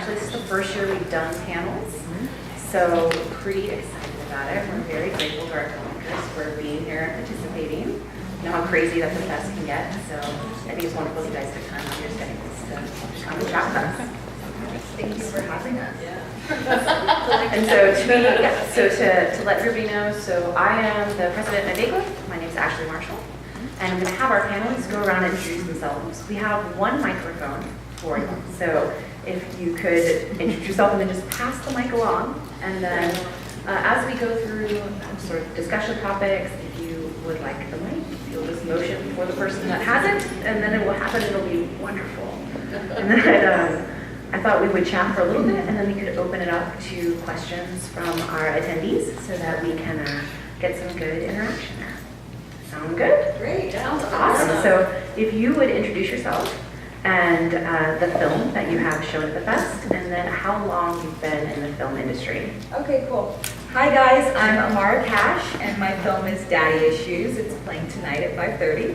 Actually, this is the first year we've done panels, so pretty excited about it. We're very grateful to our filmmakers for being here and participating. You know how crazy that the fest can get, so I think it's wonderful you guys took time out of your schedules to come and chat with us. Thank you for having us. And so to let everybody know, so I am the president of aGLIFF. My name is Ashley Marshall, and I'm going to have our panelists go around and introduce themselves. We have one microphone for you, so if you could introduce yourself and then just pass the mic along, and then as we go through sort of discussion topics, if you would like the mic, you'll just motion for the person that has it, and then it will happen. It'll be wonderful. And then I thought we would chat for a little bit, and then we could open it up to questions from our attendees so that we can get some good interaction there. Sound good? Great. Sounds awesome. So if you would introduce yourself and the film that you have shown at the fest, and then how long you've been in the film industry. Okay, cool. Hi guys, I'm Amara Cash, and my film is Daddy Issues. It's playing tonight at 5:30.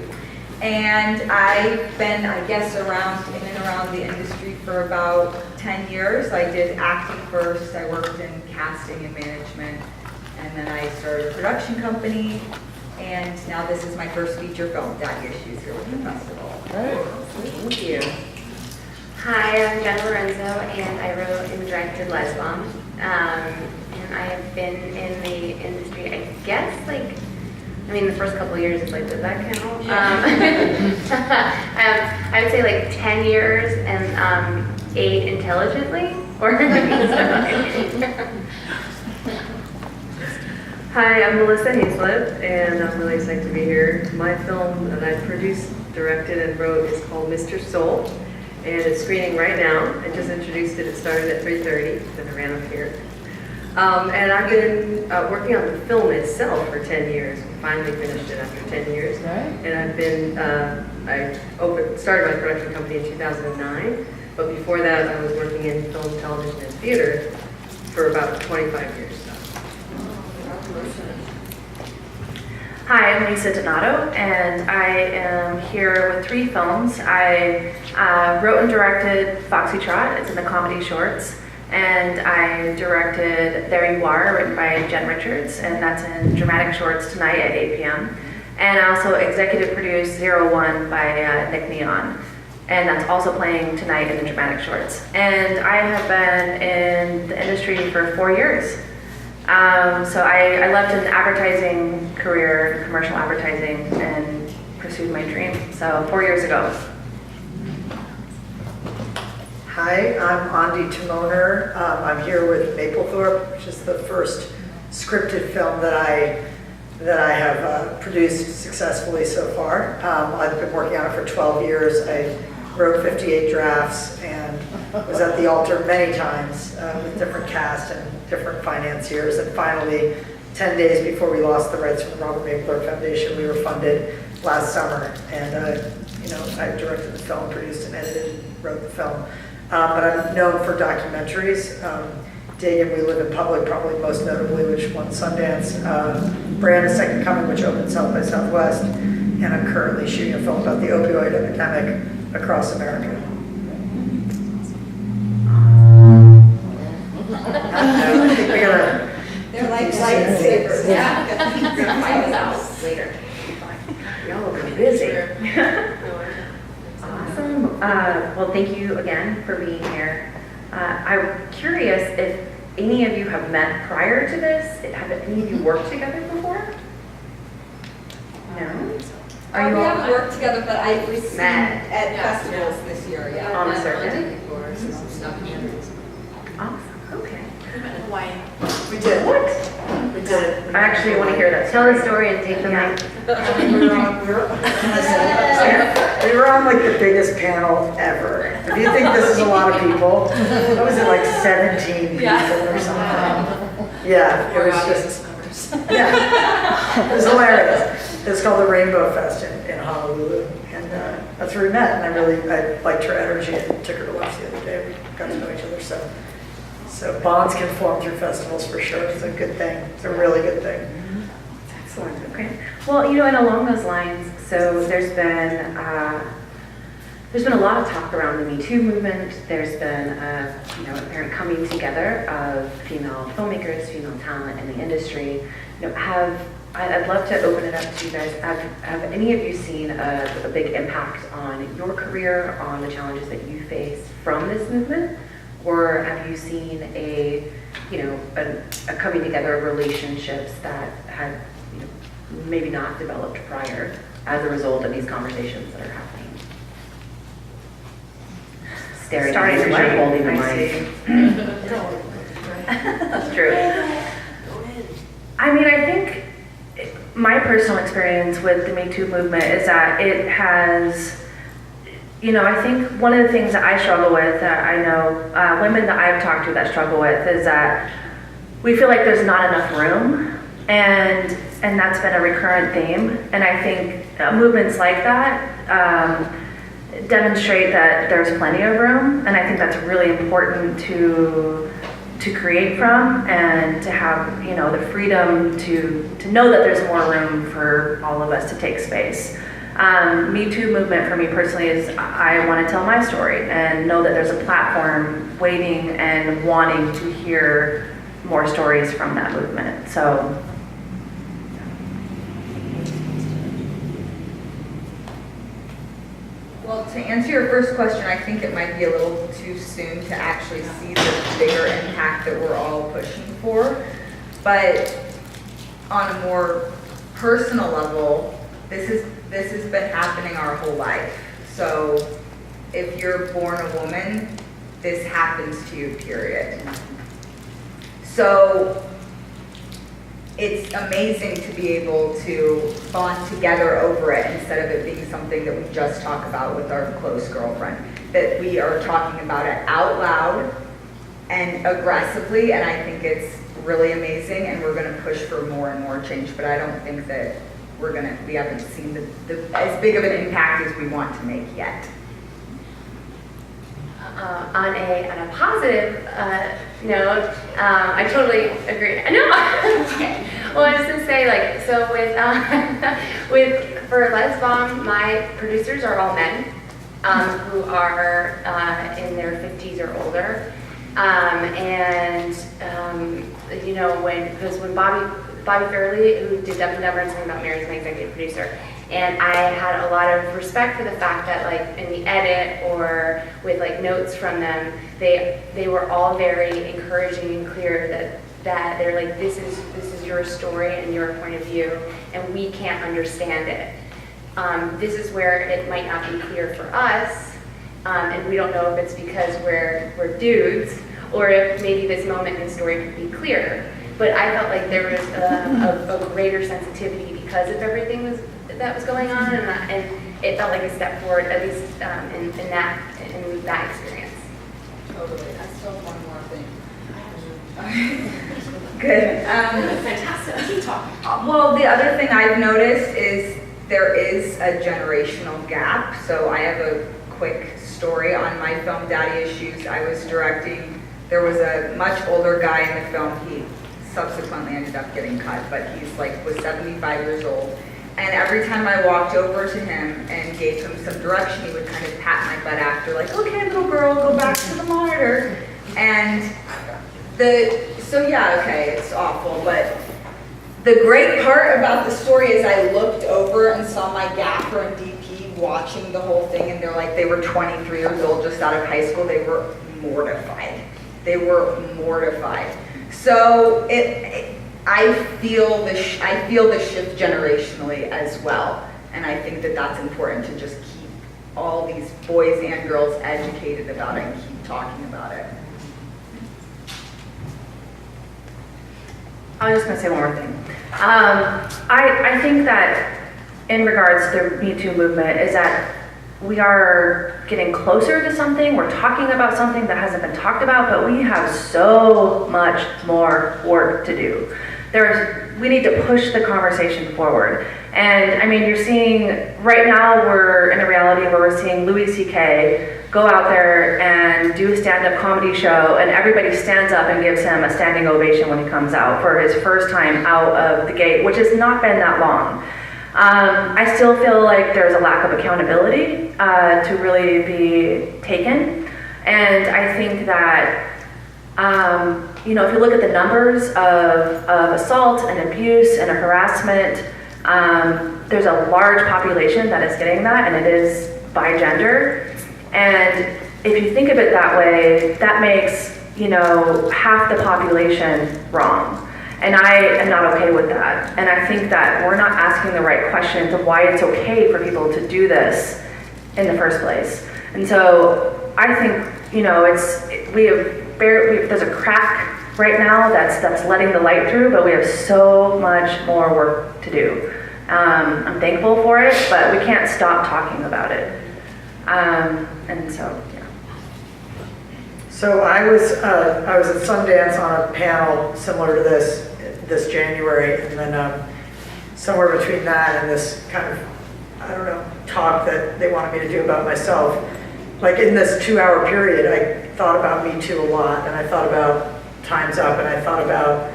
And I've been, I guess, around in and around the industry for about 10 years. I did acting first, I worked in casting and management, and then I started a production company, and now this is my first feature film, Daddy Issues, here with the festival. Thank you. Hi, I'm Jenna Lorenzo, and I wrote and directed Lesbom. And I have been in the industry, I guess, like, I mean, the first couple of years, it's like, does that count? Yeah. I would say like 10 years and 8 intelligently. Or Hi, I'm Melissa Haislip, and I'm really excited to be here. My film that I produced, directed, and wrote is called Mr. Soul, and it's screening right now. I just introduced it. It started at 3:30, then I ran up here. And I've been working on the film itself for 10 years. We finally finished it after 10 years. Right. And I've been, started my production company in 2009, but before that I was working in film, television, and theater for about 25 years. Hi, I'm Lisa Donato, and I am here with 3 films. I wrote and directed Foxytrot. It's in the comedy shorts. And I directed There You Are, written by Jen Richards, and that's in dramatic shorts tonight at 8 p.m. And I also executive produced 01 by Nick Neon, and that's also playing tonight in the dramatic shorts. And I have been in the industry for 4 years. So I left an advertising career, commercial advertising, and pursued my dream. So 4 years ago. Hi, I'm Andi Timoner. I'm here with Mapplethorpe, which is the first scripted film that I have produced successfully so far. I've been working on it for 12 years. I wrote 58 drafts and was at the altar many times with different cast and different financiers. And finally, 10 days before we lost the rights from the Robert Mapplethorpe Foundation, we were funded last summer. And I directed the film, produced and edited, wrote the film. But I'm known for documentaries. Dig and We Live in Public, probably most notably, which won Sundance. Brand, A Second Coming, which opened South by Southwest. And I'm currently shooting a film about the opioid epidemic across America. I think we gotta... They're like lightsabers. yeah, we're gonna find this out later. Y'all are busy. Awesome. Well, thank you again for being here. I'm curious if any of you have met prior to this. Have any of you worked together before? No? Are you we all haven't worked together, but we've seen met at festivals this year, yeah. on the circuit? Stuff. Awesome. Okay. Hawaii. We did. What? We did. I actually want to hear that. Tell the story and take the mic. We were on like the biggest panel ever. If you think this is a lot of people, what was it, like 17 people or something? Yeah, it was just, yeah, it was hilarious. It's called the Rainbow Fest in Honolulu, and that's where we met. And I liked her energy and took her to lunch the other day. We got to know each other, so bonds can form through festivals for sure. It's a good thing. It's a really good thing. Excellent. Okay. Well, and along those lines, so there's there's been a lot of talk around the Me Too movement. There's been a, apparent coming together of female filmmakers, female talent in the industry. I'd love to open it up to you guys. Have any of you seen a big impact on your career, on the challenges that you face from this movement? Or have you seen a coming together of relationships that had maybe not developed prior as a result of these conversations that are happening? Staring at the mic, holding the mic. That's true. I mean, I think my personal experience with the Me Too movement is that it has, I think one of the things that I struggle with, that I know women that I've talked to that struggle with, is that we feel like there's not enough room, and that's been a recurrent theme. And I think movements like that demonstrate that there's plenty of room, and I think that's really important to create from, and to have the freedom to know that there's more room for all of us to take space. Me Too movement for me personally is I want to tell my story and know that there's a platform waiting and wanting to hear more stories from that movement. So. Well, to answer your first question, I think it might be a little too soon to actually see the bigger impact that we're all pushing for. But on a more personal level, this has been happening our whole life. So if you're born a woman, this happens to you, period. So it's amazing to be able to bond together over it instead of it being something that we just talk about with our close girlfriend. That we are talking about it out loud and aggressively, and I think it's really amazing, and we're going to push for more and more change. But I don't think that we haven't seen the as big of an impact as we want to make yet. On a positive note, I totally agree. No, well, I was gonna say, so for Les Bomb, my producers are all men who are in their 50s or older, when Bobby Fairley, who did Dumb and Dumber and Something About Mary, is my executive producer. And I had a lot of respect for the fact that in the edit or with notes from them, they were all very encouraging and clear that they're like, this is your story and your point of view, and we can't understand it. This is where it might not be clear for us, and we don't know if it's because we're dudes or if maybe this moment in the story could be clearer. But I felt like there was a greater sensitivity because of everything that was going on, and it felt like a step forward, at least in that experience. Totally. I still have one more thing. Good. Fantastic. Keep talking. Well, the other thing I've noticed is there is a generational gap. So I have a quick story on my film, Daddy Issues. I was directing. There was a much older guy in the film. He subsequently ended up getting cut, but was 75 years old. And every time I walked over to him and gave him some direction, he would kind of pat my butt after, okay, little girl, go back to the monitor. And it's awful, but the great part about the story is I looked over and saw my gaffer and DP watching the whole thing, and they were 23 years old, just out of high school. They were mortified. So I feel the shift generationally as well, and I think that that's important to just keep all these boys and girls educated about it and keep talking about it. I was just going to say one more thing. I think that in regards to the Me Too movement is that we are getting closer to something. We're talking about something that hasn't been talked about, but we have so much more work to do. We need to push the conversation forward. And I mean, you're seeing, right now we're in a reality where we're seeing Louis C.K. go out there and do a stand-up comedy show, and everybody stands up and gives him a standing ovation when he comes out for his first time out of the gate, which has not been that long. I still feel like there's a lack of accountability to really be taken. And I think that, if you look at the numbers of assault and abuse and harassment, there's a large population that is getting that, and it is by gender. And if you think of it that way, that makes, half the population wrong. And I am not okay with that. And I think that we're not asking the right questions of why it's okay for people to do this in the first place. And so I think, there's a crack right now that's letting the light through, but we have so much more work to do. I'm thankful for it, but we can't stop talking about it. And so, yeah. So I was at Sundance on a panel similar to this January, and then somewhere between that and this kind of, talk that they wanted me to do about myself, like in this 2-hour period, I thought about Me Too a lot, and I thought about Time's Up, and I thought about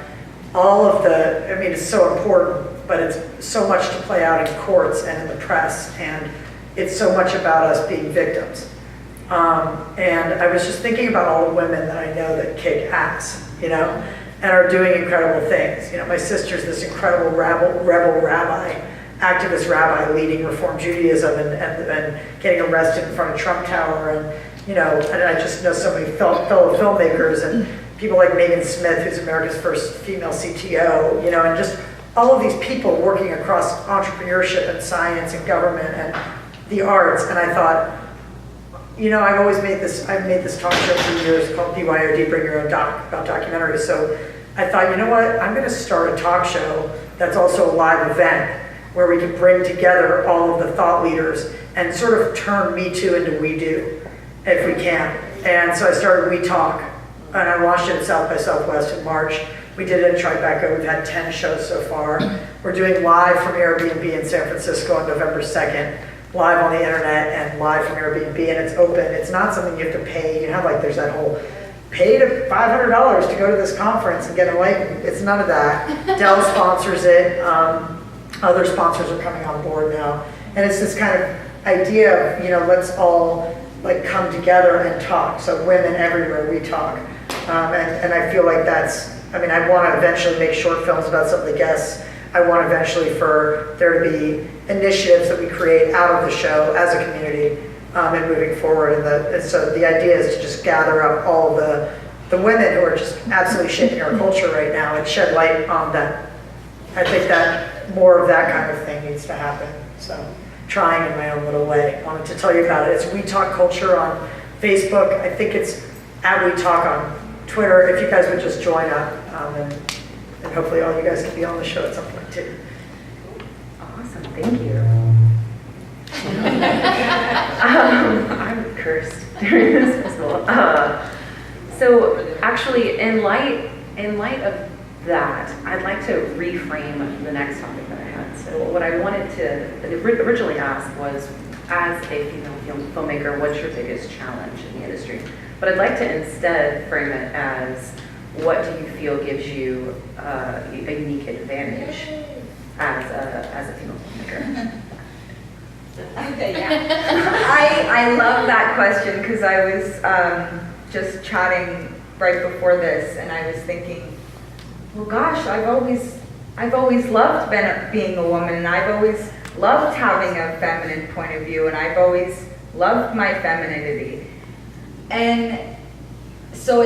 all of it's so important, but it's so much to play out in courts and in the press, and it's so much about us being victims. And I was just thinking about all the women that I know that kick ass, and are doing incredible things. My sister's this incredible rebel rabbi, activist rabbi leading Reform Judaism and getting arrested in front of Trump Tower. And, and I just know so many fellow filmmakers and people like Megan Smith, who's America's first female CTO, and just all of these people working across entrepreneurship and science and government and the arts. And I thought, I've made this talk show for years called BYOD, Bring Your Own Doc, about documentaries. So I thought, I'm going to start a talk show that's also a live event where we can bring together all of the thought leaders and sort of turn Me Too into We Do, if we can. And so I started We Talk, and I launched it at South by Southwest in March. We did it in Tribeca. We've had 10 shows so far. We're doing live from Airbnb in San Francisco on November 2nd. Live on the internet and live from Airbnb, and it's open. It's not something you have to pay. There's that whole pay to $500 to go to this conference and get enlightened. It's none of that. Dell sponsors it. Other sponsors are coming on board now. And it's this kind of idea of, let's all come together and talk. So women everywhere, we talk. And I feel like I want to eventually make short films about some of the guests. I want eventually for there to be initiatives that we create out of the show as a community and moving forward. And so the idea is to just gather up all the women who are just absolutely shaping our culture right now and shed light on that. I think that more of that kind of thing needs to happen. So trying in my own little way. I wanted to tell you about it. It's We Talk Culture on Facebook. I think it's at We Talk on Twitter. If you guys would just join up and hopefully all you guys can be on the show at some point too. Awesome, thank you. I'm cursed during this festival. So actually, in light of that, I'd like to reframe the next topic that I had. So what I wanted to originally ask was, as a female filmmaker, what's your biggest challenge in the industry? But I'd like to instead frame it as, what do you feel gives you a unique advantage as a female filmmaker? Okay, yeah. I love that question because I was just chatting right before this, and I was thinking, well, gosh, I've always loved being a woman, and I've always loved having a feminine point of view, and I've always loved my femininity. And so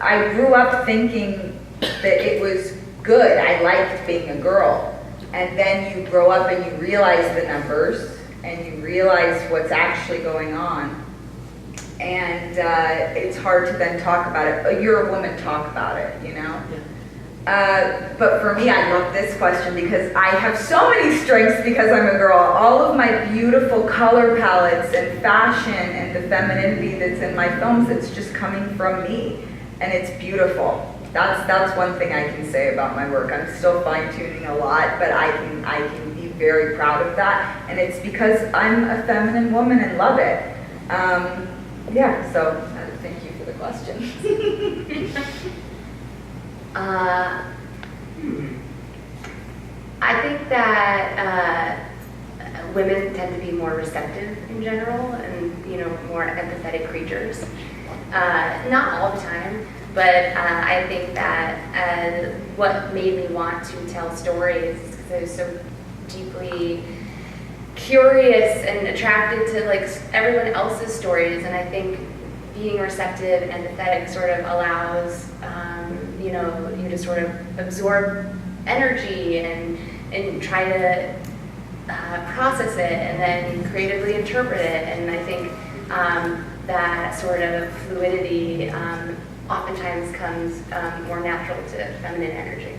I grew up thinking that it was good. I liked being a girl. And then you grow up and you realize the numbers and you realize what's actually going on. And it's hard to then talk about it. You're a woman, talk about it, But for me, I love this question because I have so many strengths because I'm a girl. All of my beautiful color palettes and fashion and the femininity that's in my films, it's just coming from me. And it's beautiful. That's one thing I can say about my work. I'm still fine-tuning a lot, but I can be very proud of that. And it's because I'm a feminine woman and love it. So thank you for the question. I think that women tend to be more receptive in general and, you know, more empathetic creatures. Not all the time, but I think that what made me want to tell stories is because I was so deeply curious and attracted to like everyone else's stories, and I think being receptive and empathetic sort of allows you know, you to sort of absorb energy and try to process it and then creatively interpret it. And I think that sort of fluidity oftentimes comes more natural to feminine energy.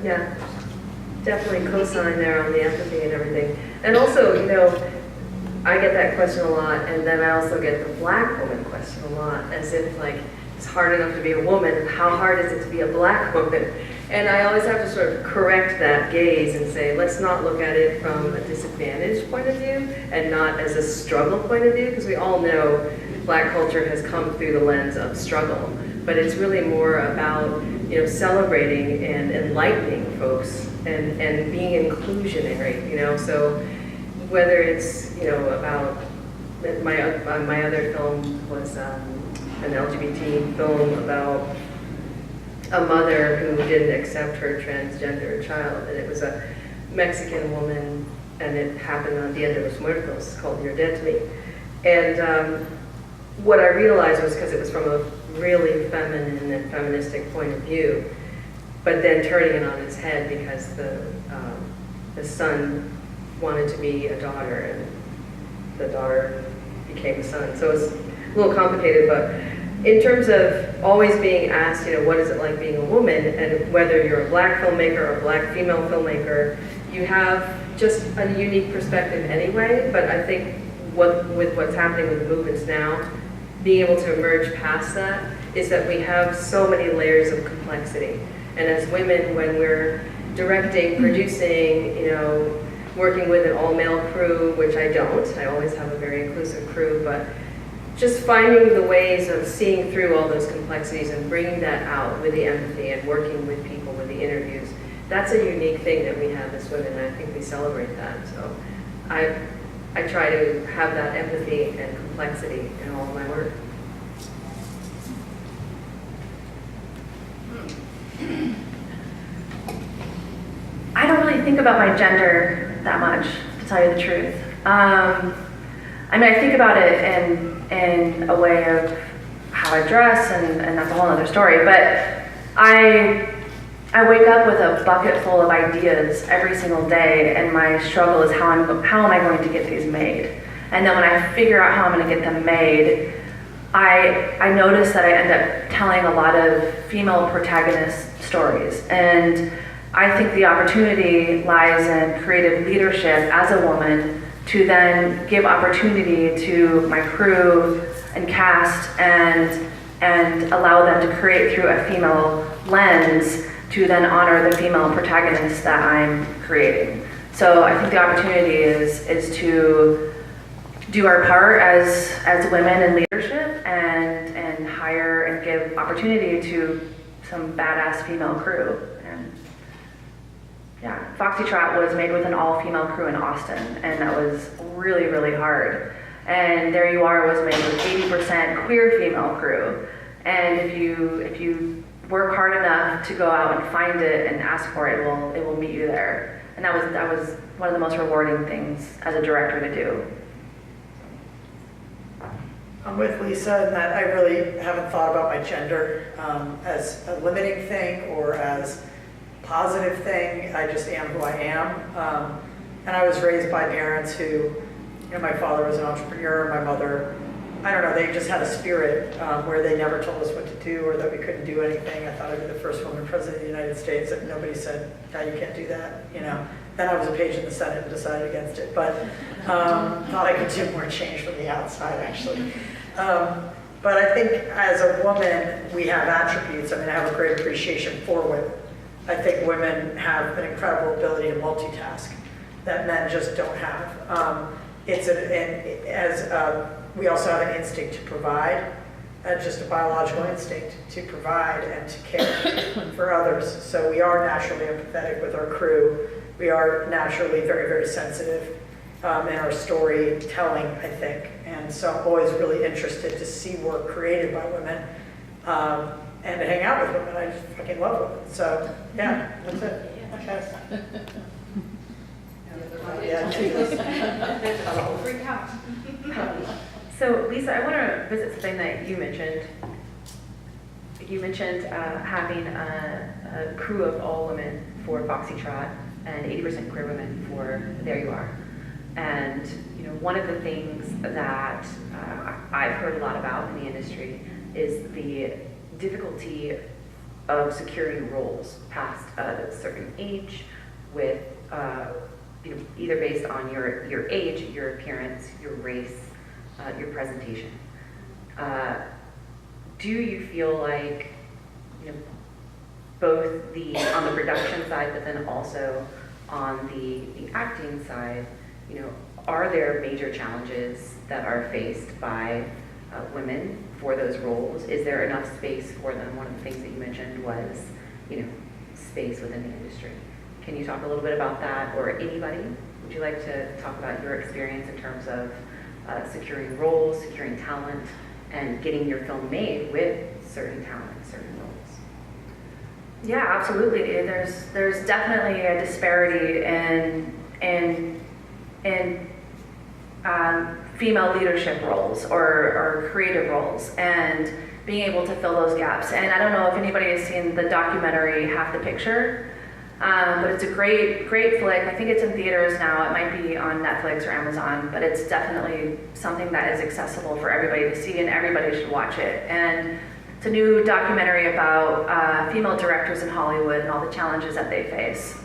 Yeah, definitely co-sign there on the empathy and everything. And also, you know, I get that question a lot, and then I also get the black woman question a lot, as if like, it's hard enough to be a woman, how hard is it to be a black woman? And I always have to sort of correct that gaze and say, let's not look at it from a disadvantaged point of view and not as a struggle point of view, because we all know black culture has come through the lens of struggle. But it's really more about, you know, celebrating and enlightening folks and being inclusionary, you know. So whether it's, you know, about my other film was an LGBT film about a mother who didn't accept her transgender child, and it was a Mexican woman, and it happened on Dia de los Muertos. It's called You're Dead to Me. And what I realized was because it was from a really feminine and feministic point of view, but then turning it on its head because the son wanted to be a daughter, and the daughter became a son. So it's a little complicated, but in terms of always being asked, you know, what is it like being a woman, and whether you're a black filmmaker or a black female filmmaker, you have just a unique perspective anyway. But I think with what's happening with the movements now, being able to emerge past that is that we have so many layers of complexity. And as women, when we're directing, producing, you know, working with an all-male crew, which I don't, I always have a very inclusive crew, but just finding the ways of seeing through all those complexities and bringing that out with the empathy and working with people with the interviews, that's a unique thing that we have as women, and I think we celebrate that. So I try to have that empathy and complexity in all of my work. I don't really think about my gender that much, to tell you the truth. I mean, I think about it in a way of how I dress, and that's a whole other story, but I wake up with a bucket full of ideas every single day, and my struggle is how am I going to get these made? And then when I figure out how I'm going to get them made, I notice that I end up telling a lot of female protagonist stories. And I think the opportunity lies in creative leadership as a woman to then give opportunity to my crew and cast and allow them to create through a female lens to then honor the female protagonists that I'm creating. So I think the opportunity is to do our part as women in leadership and hire and give opportunity to some badass female crew. And yeah, Foxytrot was made with an all-female crew in Austin, and that was really, really hard. And There You Are was made with 80% queer female crew. And if you work hard enough to go out and find it and ask for it, it will meet you there. And that was one of the most rewarding things as a director to do. I'm with Lisa in that I really haven't thought about my gender as a limiting thing or as a positive thing. I just am who I am. And I was raised by parents who, you know, my father was an entrepreneur, my mother, I don't know, they just had a spirit where they never told us what to do or that we couldn't do anything. I thought I'd be the first woman president of the United States, and nobody said, no, you can't do that, you know. Then I was a page in the Senate and decided against it, but thought I could do more change from the outside, actually. But I think as a woman, we have attributes. I mean, I have a great appreciation for women. I think women have an incredible ability to multitask that men just don't have. We also have an instinct to provide, just a biological instinct to provide and to care for others. So we are naturally empathetic with our crew. We are naturally very, very sensitive in our storytelling, I think. And so I'm always really interested to see work created by women and to hang out with women. I just fucking love women. So yeah, that's it. So Lisa, I want to visit something that you mentioned. You mentioned having a crew of all women for Foxytrot and 80% queer women for There You Are. And you know, one of the things that I've heard a lot about in the industry is the difficulty of securing roles past a certain age, with you know, either based on your age, your appearance, your race, your presentation. Do you feel like, you know, both on the production side, but then also on the acting side, you know, are there major challenges that are faced by women for those roles? Is there enough space for them? One of the things that you mentioned was, you know, space within the industry. Can you talk a little bit about that, or anybody? Would you like to talk about your experience in terms of securing roles, securing talent, and getting your film made with certain talent, certain roles? Yeah, absolutely. There's definitely a disparity in female leadership roles or creative roles, and being able to fill those gaps. And I don't know if anybody has seen the documentary Half the Picture, but it's a great flick. I think it's in theaters now. It might be on Netflix or Amazon, but it's definitely something that is accessible for everybody to see, and everybody should watch it. And it's a new documentary about female directors in Hollywood and all the challenges that they face.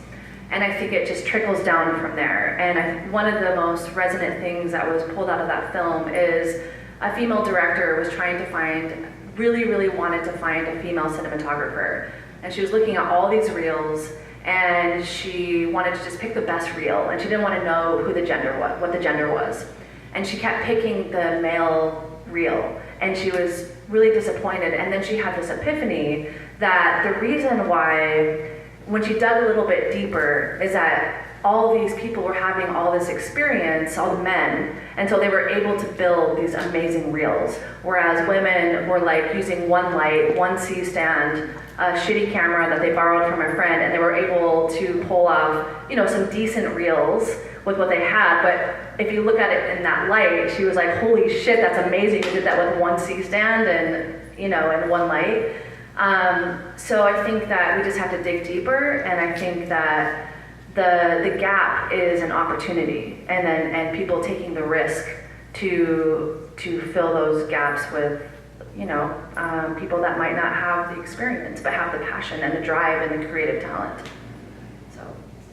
And I think it just trickles down from there. And one of the most resonant things that was pulled out of that film is a female director was trying to really wanted to find a female cinematographer. And she was looking at all these reels, and she wanted to just pick the best reel, and she didn't want to know who the gender was, what the gender was. And she kept picking the male reel, and she was really disappointed. And then she had this epiphany that the reason why, when she dug a little bit deeper, is that all these people were having all this experience, all the men, and so they were able to build these amazing reels, whereas women were like using one light, one C-stand, a shitty camera that they borrowed from a friend, and they were able to pull off, you know, some decent reels with what they had. But if you look at it in that light, she was like, holy shit, that's amazing, you did that with one C-stand and, you know, and one light. So I think that we just have to dig deeper, and I think that the gap is an opportunity, and people taking the risk to fill those gaps with, you know, people that might not have the experience but have the passion and the drive and the creative talent. So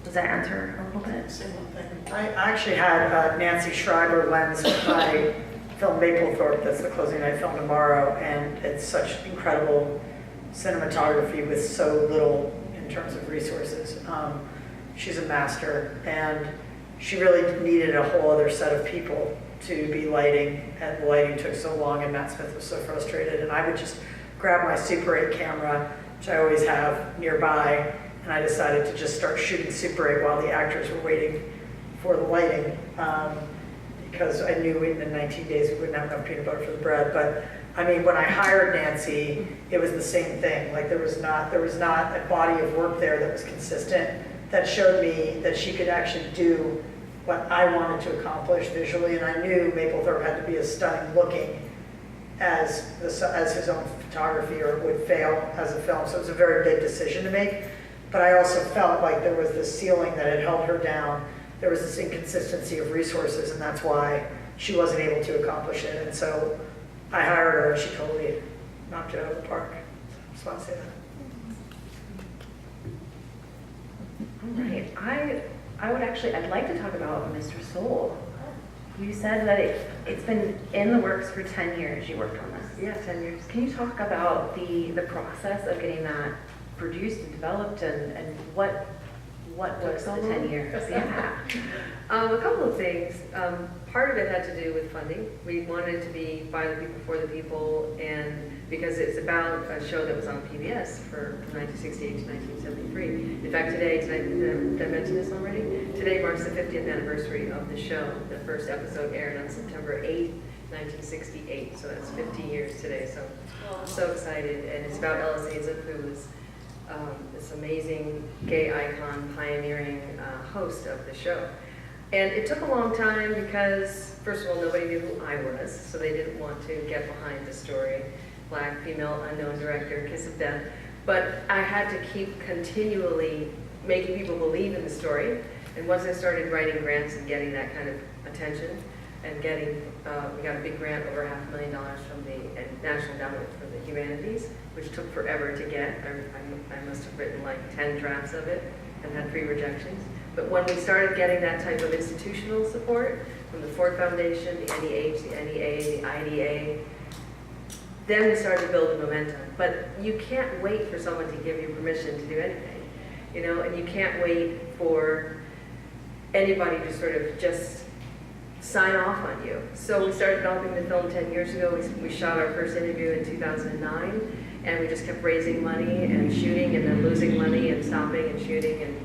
does that answer a little bit? I actually had Nancy Schreiber lens my film Maplethorpe. That's the closing night film tomorrow, and it's such incredible cinematography with so little in terms of resources. She's a master, and she really needed a whole other set of people to be lighting, and the lighting took so long, and Matt Smith was so frustrated. And I would just grab my Super 8 camera, which I always have nearby, and I decided to just start shooting Super 8 while the actors were waiting for the lighting, because I knew in 19 days we wouldn't have enough peanut butter for the bread. But I mean, when I hired Nancy, it was the same thing. Like there was not a body of work there that was consistent, that showed me that she could actually do what I wanted to accomplish visually. And I knew Maplethorpe had to be as stunning looking as his own photography, or it would fail as a film. So it was a very big decision to make. But I also felt like there was this ceiling that had held her down. There was this inconsistency of resources, and that's why she wasn't able to accomplish it. And so I hired her, and she totally knocked it out of the park. So I just want to say that. All right, I'd like to talk about Mr. Soul. You said that it's been in the works for 10 years. You worked on this. Yeah, 10 years. Can you talk about the process of getting that produced and developed, and what what was the 10 years? Yeah. A couple of things. Part of it had to do with funding. We wanted it to be by the people, for the people, and because it's about a show that was on PBS from 1968 to 1973. In fact, today, did I mention this already? Today marks the 50th anniversary of the show. The first episode aired on September 8th, 1968, so that's 50 years today. So I'm so excited, and it's about Ella Selig, who was this amazing gay icon, pioneering host of the show. And it took a long time because, first of all, nobody knew who I was, so they didn't want to get behind the story. Black, female, unknown director, kiss of death. But I had to keep continually making people believe in the story. And once I started writing grants and getting that kind of attention, and getting, we got a big grant, over $500,000 from the National Endowment for the Humanities, which took forever to get. I must have written like 10 drafts of it and had 3 rejections. But when we started getting that type of institutional support from the Ford Foundation, the NEH, the NEA, the IDA, then we started to build the momentum. But you can't wait for someone to give you permission to do anything, you know, and you can't wait for anybody to sort of just sign off on you. So we started developing the film 10 years ago. We shot our first interview in 2009, and we just kept raising money and shooting and then losing money and stopping and shooting. And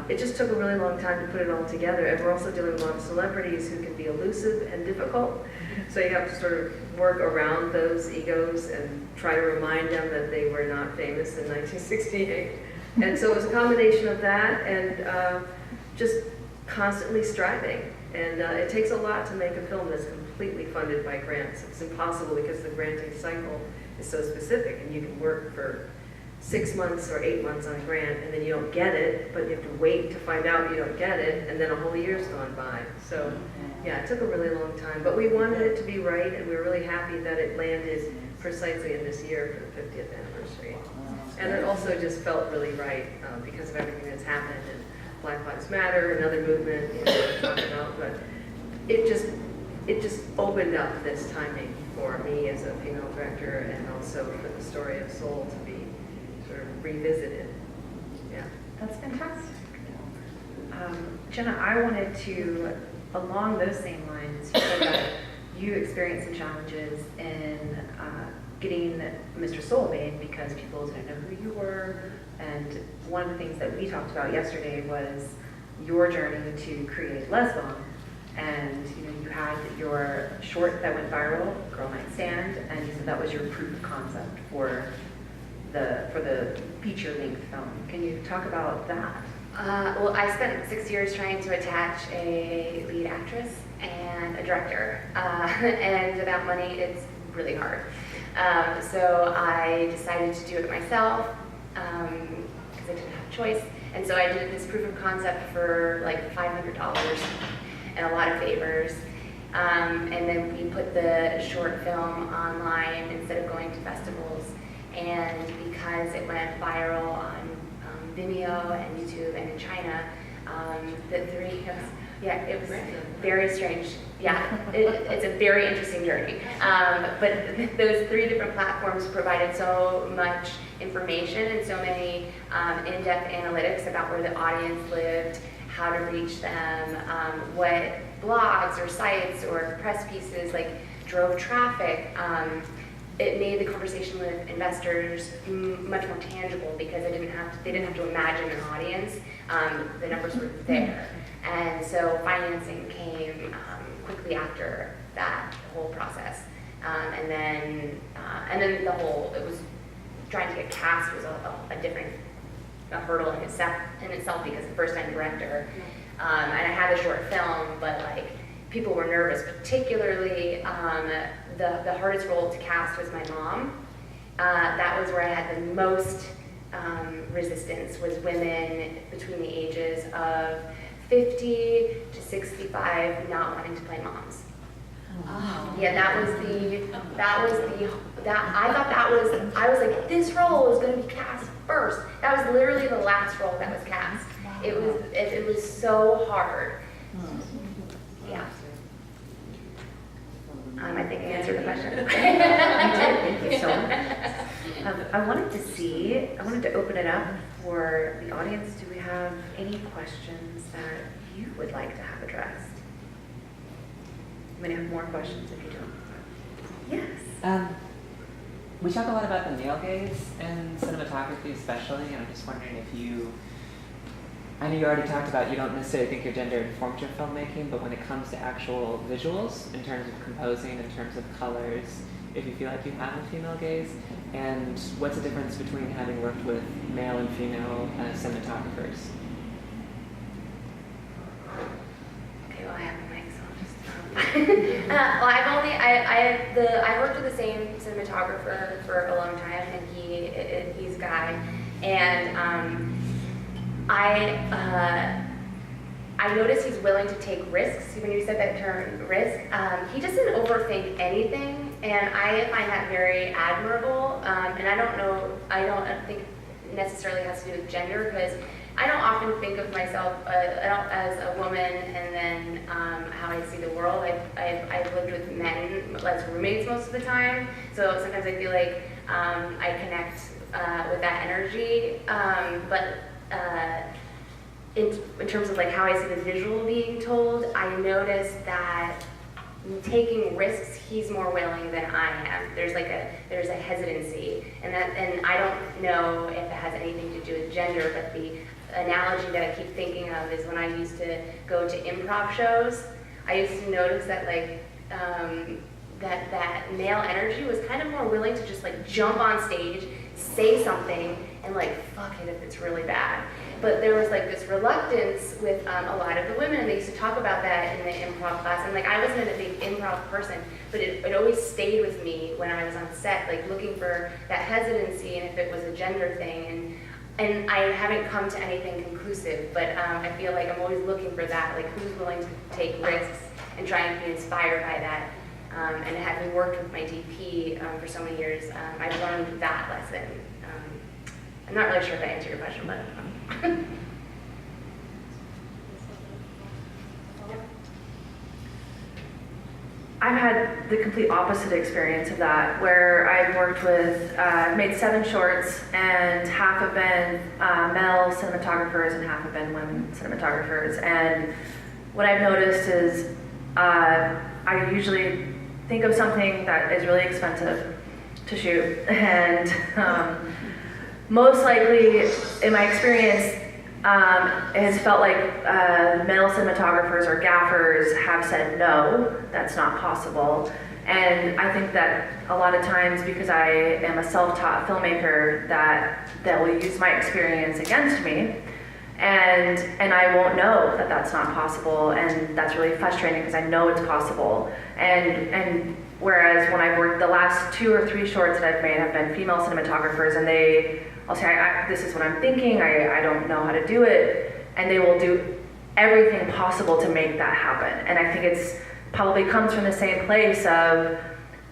it just took a really long time to put it all together. And we're also dealing with a lot of celebrities who can be elusive and difficult. So you have to sort of work around those egos and try to remind them that they were not famous in 1968. And so it was a combination of that and just constantly striving. And it takes a lot to make a film that's completely funded by grants. It's impossible because the granting cycle is so specific, and you can work for 6 months or 8 months on a grant, and then you don't get it, but you have to wait to find out you don't get it, and then a whole year's gone by. So yeah, it took a really long time, but we wanted it to be right, and we were really happy that it landed precisely in this year for the 50th anniversary. And it also just felt really right because of everything that's happened, and Black Lives Matter, another movement, you know, we're talking about, but it just opened up this timing for me as a female director, and also for the story of Soul to be sort of revisited. Yeah. That's fantastic. Jenna, I wanted to, along those same lines, you said that you experienced some challenges in getting Mr. Soul made because people didn't know who you were. And one of the things that we talked about yesterday was your journey to create Lesbom. And you know, you had your short that went viral, Girl Might Stand, and you said that was your proof of concept for the feature-length film. Can you talk about that? Well, I spent 6 years trying to attach a lead actress and a director, and without money, it's really hard. So I decided to do it myself because I didn't have a choice. And so I did this proof of concept for like $500 and a lot of favors. And then we put the short film online instead of going to festivals. And because it went viral on Vimeo and YouTube and in China, it was very strange. Yeah, it's a very interesting journey. But those 3 different platforms provided so much information and so many in-depth analytics about where the audience lived, how to reach them, what blogs or sites or press pieces like drove traffic. It made the conversation with investors much more tangible because they didn't have to imagine an audience. The numbers were there. And so financing came quickly after that whole process. And then it was trying to get cast was a different hurdle in itself because the first-time director. And I had a short film, but like people were nervous, particularly the hardest role to cast was my mom. That was where I had the most resistance, was women between the ages of 50 to 65 not wanting to play moms. Oh. Yeah, I was like, this role is going to be cast first. That was literally the last role that was cast. It was so hard. Yeah. I think I answered the question. You did, thank you so much. I wanted to open it up for the audience, do we have any questions that you would like to have addressed? I'm going to have more questions if you don't. Yes. We talk a lot about the male gaze in cinematography especially, and I'm just wondering if you, I know you already talked about you don't necessarily think your gender informed your filmmaking, but when it comes to actual visuals, in terms of composing, in terms of colors, if you feel like you have a female gaze, and what's the difference between having worked with male and female cinematographers? Okay, well, I have the mic, so I'll just well, I worked with the same cinematographer for a long time, and he's a guy, and I noticed he's willing to take risks. When you said that term, risk, he doesn't overthink anything, and I find that very admirable. And I don't think it necessarily has to do with gender, because I don't often think of myself as a woman and then how I see the world. I've lived with men as roommates most of the time, so sometimes I feel like I connect with that energy. But in terms of like how I see the visual being told, I noticed that taking risks, he's more willing than I am. There's a hesitancy, and I don't know if it has anything to do with gender, but the analogy that I keep thinking of is when I used to go to improv shows. I used to notice that that male energy was kind of more willing to just like jump on stage, say something, and like fuck it if it's really bad. But there was like this reluctance with a lot of the women, and they used to talk about that in the improv class. And like I wasn't a big improv person, but it always stayed with me when I was on set, like looking for that hesitancy and if it was a gender thing. And I haven't come to anything conclusive, but I feel like I'm always looking for that, like who's willing to take risks and try and be inspired by that. And having worked with my DP for so many years, I've learned that lesson. I'm not really sure if I answered your question, but. I've had the complete opposite experience of that, where I've worked with, made 7 shorts, and half have been male cinematographers and half have been women cinematographers. And what I've noticed is I usually think of something that is really expensive to shoot, and most likely, in my experience, it has felt like male cinematographers or gaffers have said, no, that's not possible. And I think that a lot of times, because I am a self-taught filmmaker, that they'll use my experience against me, and I won't know that that's not possible, and that's really frustrating because I know it's possible. And whereas when I've worked, the last 2 or 3 shorts that I've made have been female cinematographers, and I'll say, this is what I'm thinking, I don't know how to do it, and they will do everything possible to make that happen. And I think it's probably comes from the same place of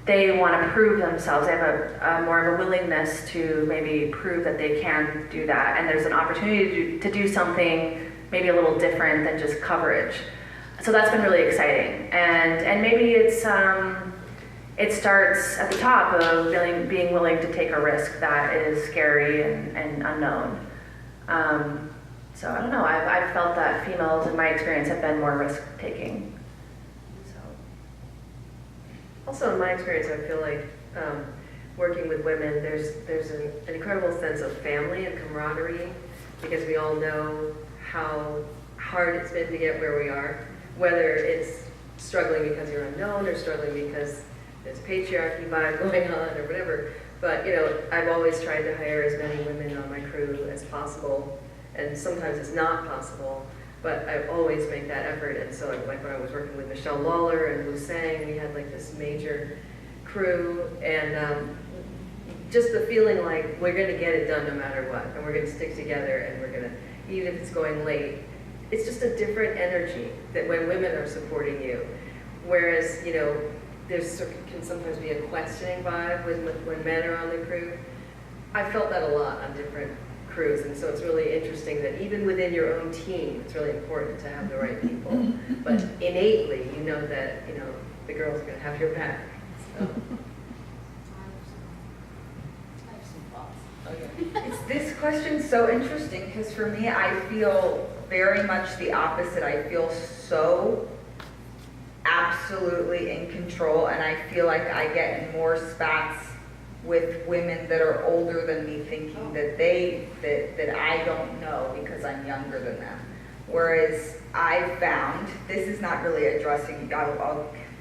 they want to prove themselves. They have a more of a willingness to maybe prove that they can do that, and there's an opportunity to do something maybe a little different than just coverage. So that's been really exciting, and maybe it's it starts at the top of being willing to take a risk that is scary and unknown. So I don't know, I've felt that females in my experience have been more risk taking. So. Also in my experience, I feel like working with women, there's an incredible sense of family and camaraderie, because we all know how hard it's been to get where we are, whether it's struggling because you're unknown or struggling because there's patriarchy vibe going on or whatever. But I've always tried to hire as many women on my crew as possible, and sometimes it's not possible, but I always make that effort. And so like when I was working with Michelle Lawler and Wu Sang, we had like this major crew, and just the feeling like we're gonna get it done no matter what, and we're gonna stick together, and we're gonna, even if it's going late, it's just a different energy that when women are supporting you. Whereas, there's can sometimes be a questioning vibe when men are on the crew. I felt that a lot on different crews, and so it's really interesting that even within your own team, it's really important to have the right people. But innately, you know that the girls are going to have your back. So. I have some thoughts. Okay. It's this question's so interesting because for me, I feel very much the opposite. I feel so absolutely in control, and I feel like I get in more spats with women that are older than me, thinking that that I don't know because I'm younger than them. Whereas I found, this is not really addressing,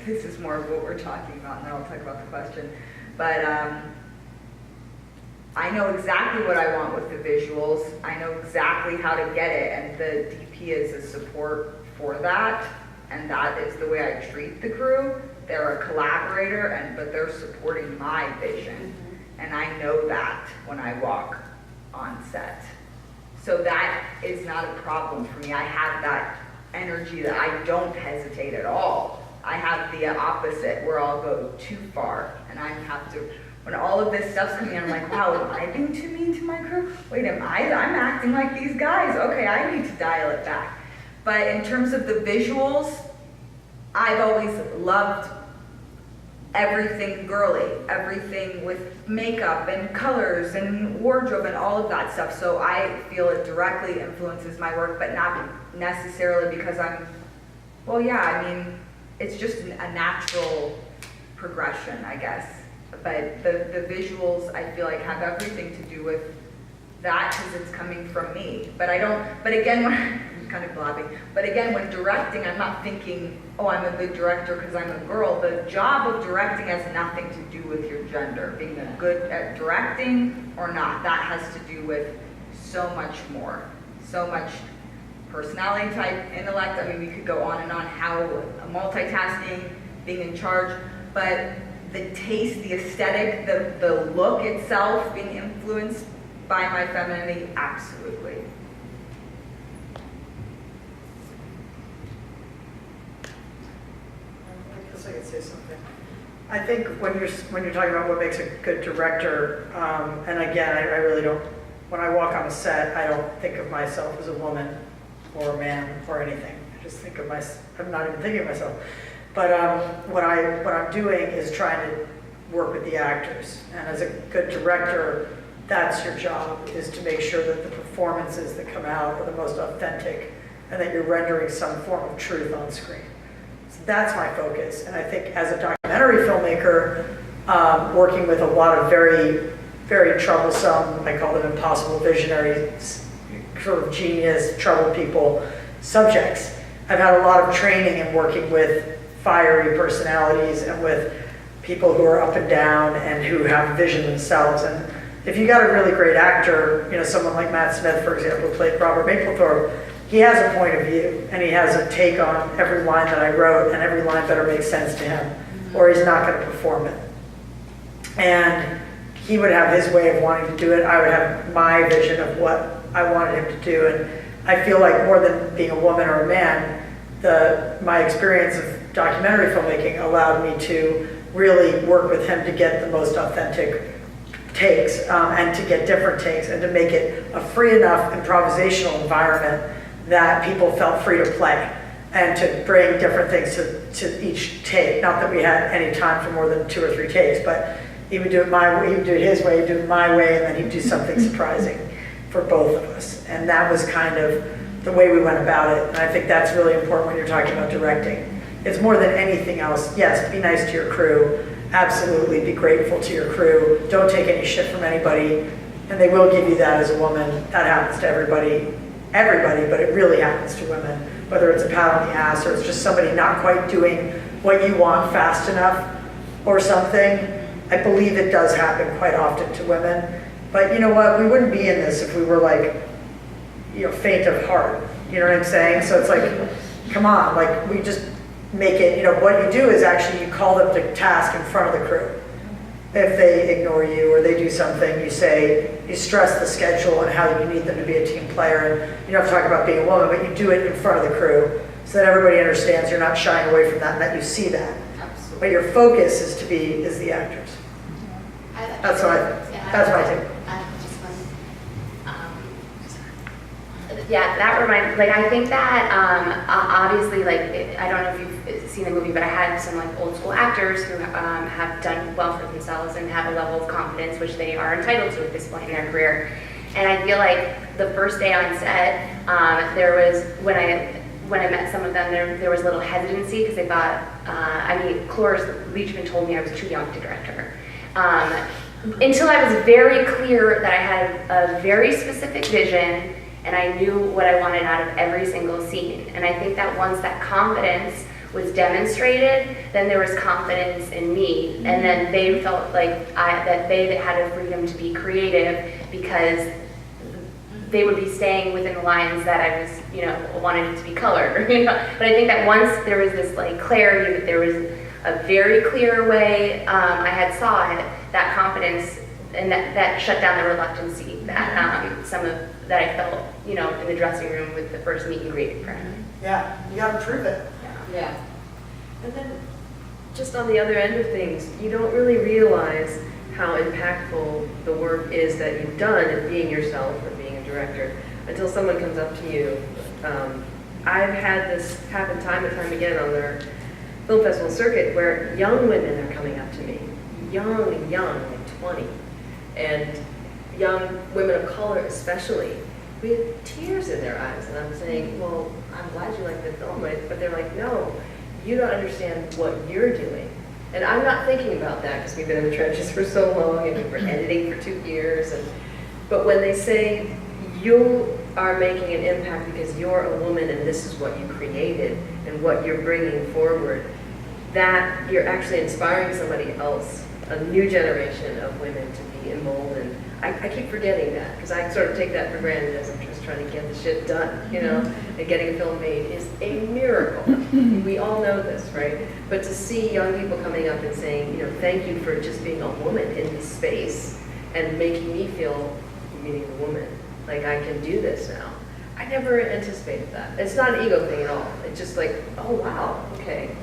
this is more of what we're talking about, and then I'll talk about the question. But I know exactly what I want with the visuals. I know exactly how to get it, and the DP is a support for that, and that is the way I treat the crew. They're a collaborator, but they're supporting my vision, and I know that when I walk on set. So that is not a problem for me. I have that energy that I don't hesitate at all. I have the opposite, where I'll go too far, and I have to, when all of this stuff's coming in, I'm like, wow, am I being too mean to my crew? Wait, I'm acting like these guys. Okay, I need to dial it back. But in terms of the visuals, I've always loved everything girly, everything with makeup and colors and wardrobe and all of that stuff. So I feel it directly influences my work, but not necessarily because well, yeah, I mean, it's just a natural progression, I guess. But the visuals, I feel like, have everything to do with that because it's coming from me. But again, when I'm kind of blabbing, but again, when directing, I'm not thinking, oh, I'm a good director because I'm a girl. The job of directing has nothing to do with your gender, being good at directing or not. That has to do with so much more, so much personality type, intellect. I mean, we could go on and on, how multitasking, being in charge, but the taste, the aesthetic, the look itself being influenced by my femininity, absolutely. I guess I could say something. I think when you're talking about what makes a good director, and again, I really don't, when I walk on a set, I don't think of myself as a woman or a man or anything. I just think of I'm not even thinking of myself. But what I'm doing is trying to work with the actors. And as a good director, that's your job, is to make sure that the performances that come out are the most authentic and that you're rendering some form of truth on screen. So that's my focus. And I think as a documentary filmmaker, working with a lot of very, very troublesome, I call them impossible visionaries, sort of genius, troubled people, subjects. I've had a lot of training in working with fiery personalities and with people who are up and down and who have vision themselves. And if you got a really great actor, someone like Matt Smith, for example, who played Robert Mapplethorpe, he has a point of view and he has a take on every line that I wrote, and every line better make sense to him, or he's not going to perform it. And he would have his way of wanting to do it. I would have my vision of what I wanted him to do. And I feel like more than being a woman or a man, my experience of documentary filmmaking allowed me to really work with him to get the most authentic takes, and to get different takes, and to make it a free enough improvisational environment that people felt free to play and to bring different things to each take. Not that we had any time for more than 2 or 3 takes, but he would do it my way, he would do it his way, he'd do it my way, and then he'd do something surprising for both of us. And that was kind of the way we went about it. And I think that's really important when you're talking about directing. It's more than anything else. Yes, be nice to your crew. Absolutely be grateful to your crew. Don't take any shit from anybody. And they will give you that as a woman. That happens to everybody, but it really happens to women. Whether it's a pat on the ass or it's just somebody not quite doing what you want fast enough or something. I believe it does happen quite often to women. But you know what? We wouldn't be in this if we were like, faint of heart. You know what I'm saying? So it's like, come on, like we just make it, what you do is actually you call them to task in front of the crew. If they ignore you or they do something, you stress the schedule and how you need them to be a team player. And you don't have to talk about being a woman, but you do it in front of the crew so that everybody understands you're not shying away from that and that you see that. Absolutely. But your focus is the actors. That's what I think. That's my take. Yeah, that reminds, I think that, obviously, I don't know if you've seen the movie, but I had some, old school actors who have done well for themselves and have a level of confidence which they are entitled to at this point in their career. And I feel like the first day on set, there was, when I met some of them, there was a little hesitancy because they thought, Cloris Leachman told me I was too young to direct her. Until I was very clear that I had a very specific vision and I knew what I wanted out of every single scene. And I think that once that confidence was demonstrated, then there was confidence in me. And then they felt like that they had a freedom to be creative because they would be staying within the lines that I was, wanted it to be colored. But I think that once there was this like clarity that there was a very clear way I saw it, that confidence and that shut down the reluctancy that that I felt, in the dressing room with the first meet and greet friend. Yeah, you gotta prove it. Yeah. And then, just on the other end of things, you don't really realize how impactful the work is that you've done in being yourself or being a director until someone comes up to you. I've had this happen time and time again on their film festival circuit where young women are coming up to me, young, like 20, and young women of color especially, with tears in their eyes. And I'm saying, well, I'm glad you like the film, but they're like, no, you don't understand what you're doing. And I'm not thinking about that because we've been in the trenches for so long and we've been editing for 2 years. But when they say, you are making an impact because you're a woman and this is what you created and what you're bringing forward, that you're actually inspiring somebody else, a new generation of women to be emboldened. I keep forgetting that because I sort of take that for granted as I'm just trying to get the shit done, and getting a film made is a miracle. We all know this, right? But to see young people coming up and saying, thank you for just being a woman in this space and making me feel, meaning the woman, like I can do this now. I never anticipated that. It's not an ego thing at all. It's just like, oh wow, okay,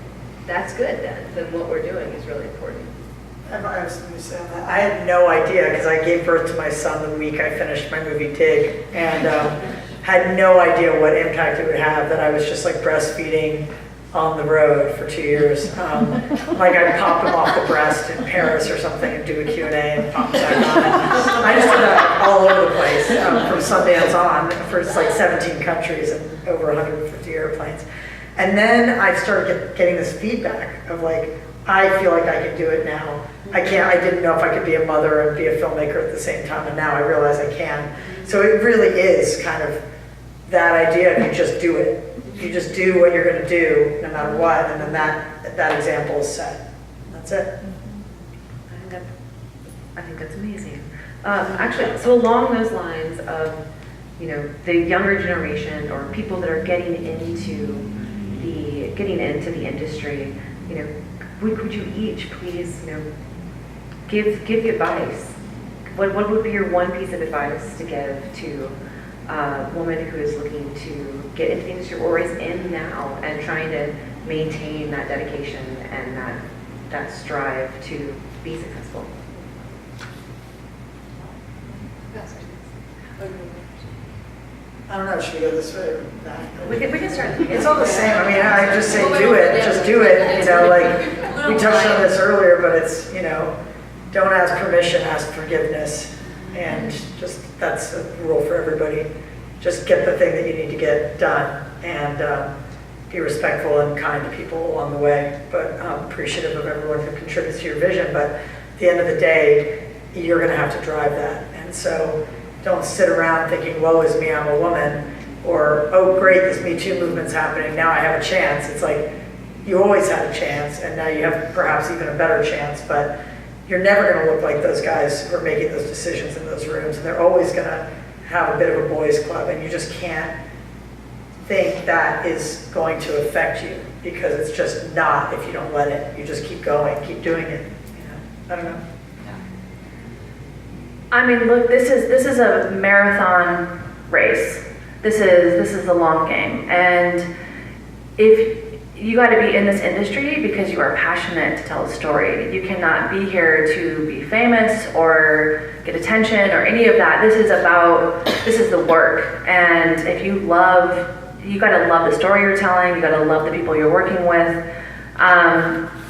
that's good then. Then what we're doing is really important. I have something to say on that. I had no idea because I gave birth to my son the week I finished my movie Dig, and had no idea what impact it would have that I was just like breastfeeding on the road for 2 years. Like I'd pop him off the breast in Paris or something and do a Q&A and pop him back on. I just did that all over the place from Sundance on for like 17 countries and over 150 airplanes. And then I started getting this feedback of like, I feel like I can do it now. I didn't know if I could be a mother and be a filmmaker at the same time, and now I realize I can. So it really is kind of that idea of you just do it. You just do what you're going to do no matter what, and then that example is set. That's it. I think that's amazing. Actually, so along those lines of, the younger generation or people that are getting into the industry, would you each please, give advice? What would be your one piece of advice to give to a woman who is looking to get into the industry or is in now and trying to maintain that dedication and that strive to be successful? I don't know, should we go this way or that? We can start. It's all the same. I mean, I just say do it, just do it. Like we touched on this earlier, but it's, don't ask permission, ask forgiveness. And just, that's a rule for everybody. Just get the thing that you need to get done and be respectful and kind to people along the way, but appreciative of everyone who contributes to your vision. But at the end of the day, you're gonna have to drive that. And so don't sit around thinking, woe is me, I'm a woman, or, oh great, this Me Too movement's happening, now I have a chance. It's like, you always had a chance, and now you have perhaps even a better chance, but you're never gonna look like those guys who are making those decisions in those rooms, and they're always gonna have a bit of a boys club, and you just can't think that is going to affect you, because it's just not if you don't let it. You just keep going, keep doing it. I don't know. I mean, look, this is a marathon race. This is the long game, and if you got to be in this industry because you are passionate to tell a story. You cannot be here to be famous or get attention or any of that. This is the work, and if you got to love the story you're telling. You got to love the people you're working with.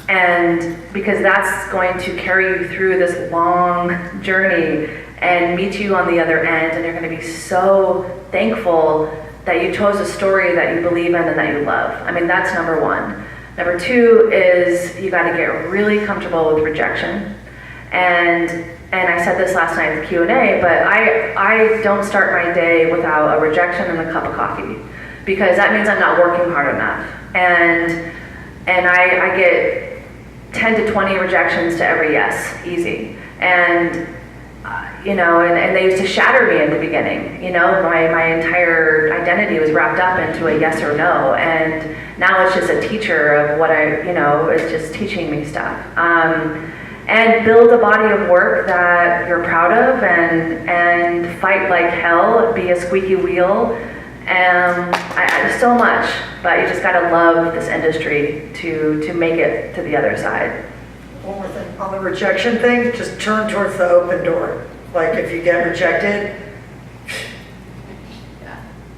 And because that's going to carry you through this long journey, and meet you on the other end, and you're going to be so thankful that you chose a story that you believe in and that you love. I mean, that's number one. Number two is you got to get really comfortable with rejection. And I said this last night at the Q&A, but I don't start my day without a rejection and a cup of coffee, because that means I'm not working hard enough. And I get 10 to 20 rejections to every yes, easy. And you know, and they used to shatter me in the beginning. You know, my entire identity was wrapped up into a yes or no, and now it's just a teacher of what it's just teaching me stuff. And build a body of work that you're proud of, and fight like hell, be a squeaky wheel, and so much. But you just gotta love this industry to make it to the other side. One more thing, on the rejection thing, just turn towards the open door. Like if you get rejected,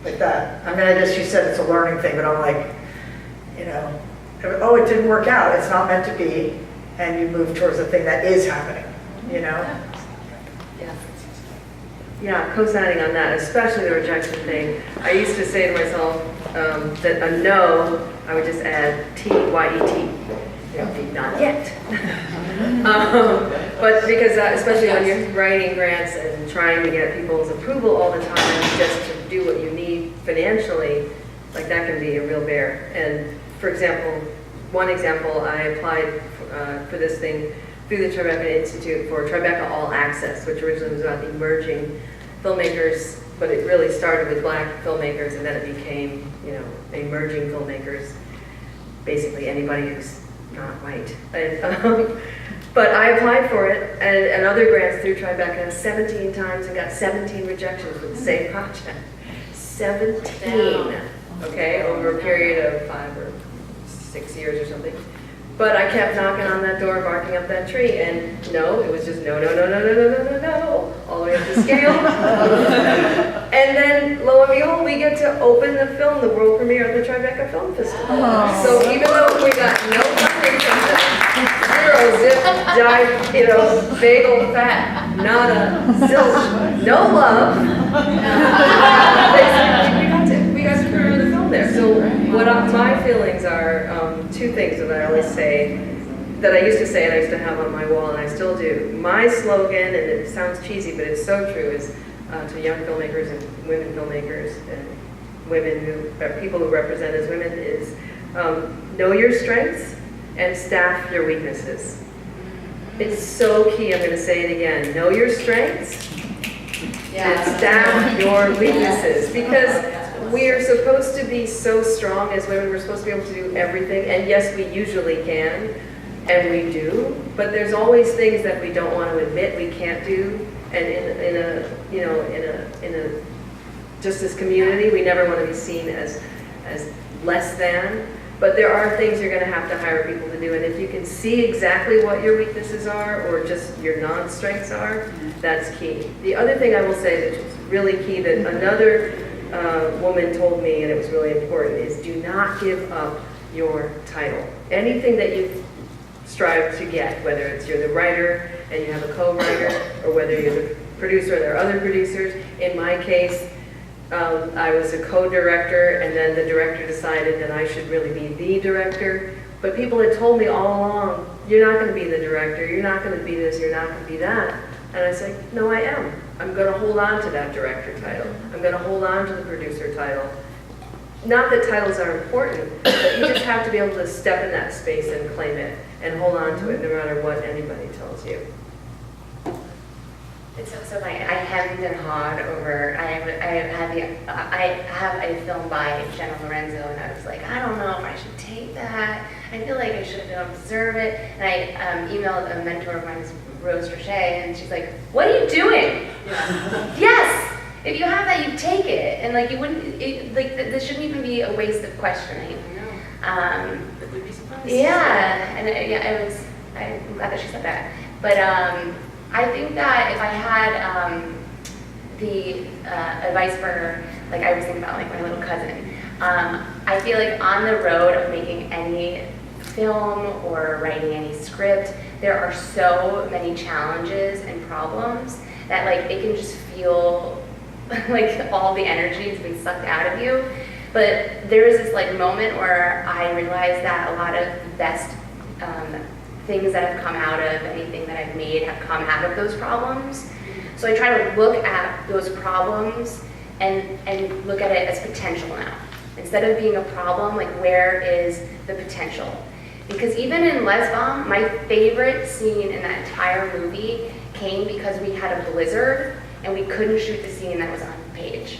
like that. I mean, I guess you said it's a learning thing, but I'm like, you know, oh, it didn't work out. It's not meant to be. And you move towards the thing that is happening, you know? Yeah, co-signing on that, especially the rejection thing. I used to say to myself that a no, I would just add T-Y-E-T. Not yet. But because especially when you're writing grants and trying to get people's approval all the time just to do what you need financially, like that can be a real bear. And for example, one example, I applied for this thing through the Tribeca Institute for Tribeca All Access, which originally was about emerging filmmakers, but it really started with black filmmakers, and then it became, you know, emerging filmmakers, basically anybody who's not white. And, but I applied for it and other grants through Tribeca 17 times and got 17 rejections for the same project. 17, okay, over a period of 5 or 6 years or something. But I kept knocking on that door, barking up that tree, and no, it was just no, no, no, no, no, no, no, no, no, all the way up the scale. And then, lo and behold, we get to open the film, the world premiere of the Tribeca Film Festival. Oh. So even though we got no funding from them, 0 zip, dive, you know, bagel fat, nada, zilch, no love, we got to premiere the film there. So what my feelings are, two things that I always say, that I used to say and I used to have on my wall, and I still do. My slogan, and it sounds cheesy, but it's so true, is to young filmmakers and women filmmakers and women who, people who represent as women, is know your strengths and staff your weaknesses. It's so key, I'm going to say it again. Know your strengths and staff your weaknesses, because we are supposed to be so strong as women. We're supposed to be able to do everything, and yes, we usually can, and we do. But there's always things that we don't want to admit we can't do. And in a just this community, we never want to be seen as less than. But there are things you're going to have to hire people to do, and if you can see exactly what your weaknesses are or just your non-strengths are, that's key. The other thing I will say that is really key, that another woman told me, and it was really important, is do not give up your title. Anything that you strive to get, whether it's you're the writer and you have a co-writer, or whether you're the producer and there are other producers. In my case, I was a co-director, and then the director decided that I should really be the director. But people had told me all along, you're not going to be the director, you're not going to be this, you're not going to be that. And I said, no, I am. I'm going to hold on to that director title. I'm going to hold on to the producer title. Not that titles are important, but you just have to be able to step in that space and claim it and hold on to it no matter what anybody tells you. It's so funny. I haven't been hard over. I have a film by Jenna Lorenzo, and I was like, I don't know if I should take that. I feel like I should observe it. And I emailed a mentor of mine, Rose Roche, and she's like, "What are you doing?" Yes. If you have that, you take it, and like you wouldn't. This shouldn't even be a waste of questioning. It would be surprised. Yeah, and it was. I'm glad that she said that. But I think that if I had the advice for, like I was thinking about like my little cousin, I feel like on the road of making any film or writing any script, there are so many challenges and problems that like it can just feel like all the energy has been sucked out of you. But there is this like moment where I realized that a lot of the best things that have come out of anything that I've made have come out of those problems. So I try to look at those problems and look at it as potential now. Instead of being a problem, like where is the potential? Because even in Lesbom, my favorite scene in that entire movie came because we had a blizzard and we couldn't shoot the scene that was on the page.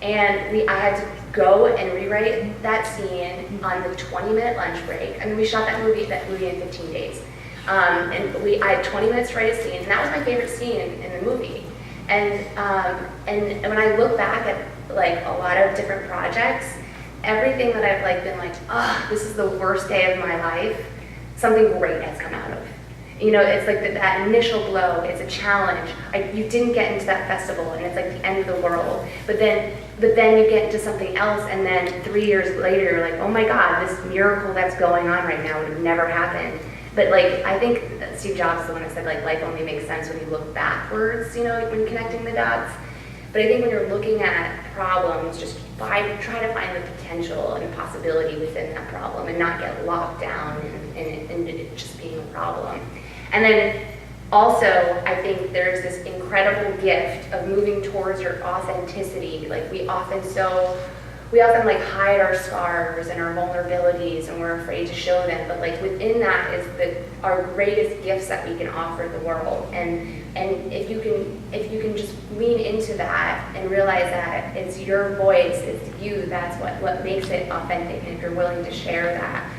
And I had to go and rewrite that scene on the 20-minute lunch break. I mean, we shot that movie in 15 days. And I had 20 minutes to write a scene, and that was my favorite scene in the movie. And when I look back at like a lot of different projects, everything that I've like been like, this is the worst day of my life, something great has come out of. You know, it's like that initial blow, it's a challenge. You didn't get into that festival and it's like the end of the world. But then you get into something else and then 3 years later you're like, oh my God, this miracle that's going on right now would have never happened. But like, I think Steve Jobs is the one that said like life only makes sense when you look backwards, you know, when connecting the dots. But I think when you're looking at problems, just try to find the potential and possibility within that problem and not get locked down in it just being a problem. And then also, I think there's this incredible gift of moving towards your authenticity. Like we often like hide our scars and our vulnerabilities and we're afraid to show them. But like within that is our greatest gifts that we can offer the world. And if you can just lean into that and realize that it's your voice, it's you, that's what makes it authentic. And if you're willing to share that,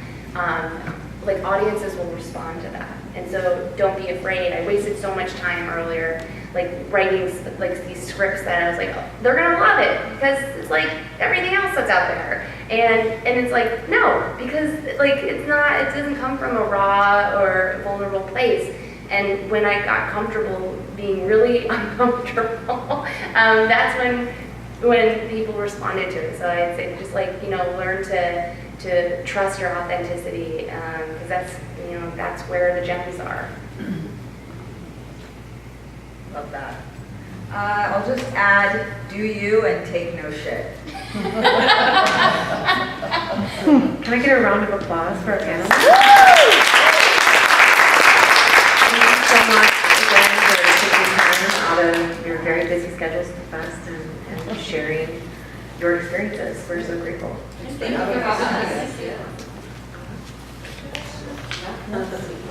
like audiences will respond to that. And so don't be afraid. I wasted so much time earlier like writing like these scripts that I was like, oh, they're gonna love it because it's like everything else that's out there. And it's like, no, because like it doesn't come from a raw or vulnerable place. And when I got comfortable being really uncomfortable, that's when people responded to it. So I'd say just like, you know, learn to trust your authenticity, because that's where the gems are. Love that. I'll just add, do you and take no shit. Can I get a round of applause for our panel? Thank you so much again for taking time out of your very busy schedules with us and sharing your experiences. We're so grateful. Thank you for having us.